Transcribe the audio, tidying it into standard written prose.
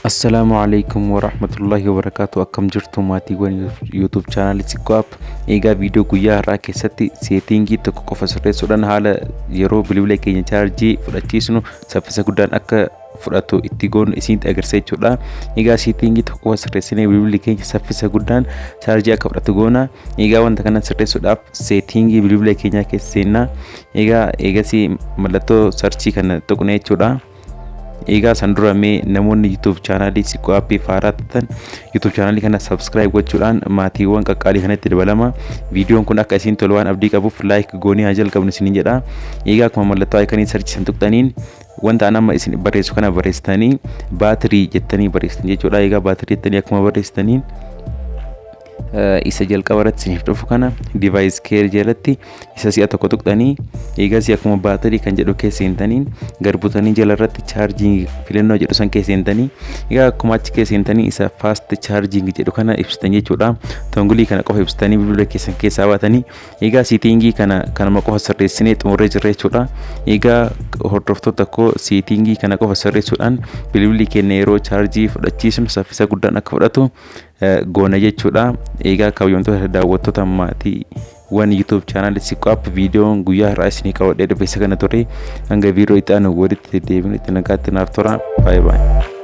Assalamualaikum warahmatullahi wabarakatuh. Akkam jirtu maatiiwwan YouTube channel Sikwaap. Egaa viidiyoo guyyaa har'aa keessatti seetingii tokko qofa sirreessuudhaan haala yeroo bilbila keenya chaarjii fudhachiisnu saffisa guddaan akka fudhatu itti goonu isinitti agarsiisa jechuudha. Egaa seetingii tokko qofa sirreessinee bilbilli keenya saffisa guddaan chaarjii akka fudhatu goona. Egaa wanta kana sirreessuudhaaf seetingii bilbila keenyaa keessa seenna. Egasii mallattoo sarchii kana tuqna jechuudha. Egaa sandura mee namoonni YouTube channel Sikwaap faaratan YouTube channel kana subscribe gochuudhaan maatiiwwan qaqqaalii kanatti dabalama. Viidiyoon kun akka isin tolu waan abdii qabuuf like goonii haa jalqabnu isiniin jedha. Egaa akkuma mallattoo ikanii sarchii san tuqxaniin wanta amma isin barreessu kana barreessitanii baatirii jettanii barreessitan jechuudha. Egaa baatirii jettanii akkuma barreessitaniin isa jalqaba irratti isiniif dhufu kana device care jalatti isa si'a tokko tuqxanii egaa si akkuma baatirii kan jedhu keessa seentaniin garbutanii jala irratti charging filannoo jedhu san keessa seentanii egaa akkuma achi keessa seentanii isa fast charging jedhu kana ibsitan jechuudha. Tongolii kana qofa ibsitanii bilbila keessan keessa baatanii egaa seetingii kanuma qofa sirreessinee xumurree jirra jechuudha. Egaa hordoftoota koo seetingii kana qofa sirreessuudhaan bilbilli keenya yeroo chargii fudhachiisnu saffisa guddaan akka fudhatu goona jechuudha. Egaa kabajamtoota daawwattoota maatiiwwan YouTube channel Sikwaap viidiyoon guyyaa har'aa isinii qabadhee dhufe isa kana ture. Hanga viidiyoo itti aanu walitti deebinutti nagaatti naaf tura. Bye bye.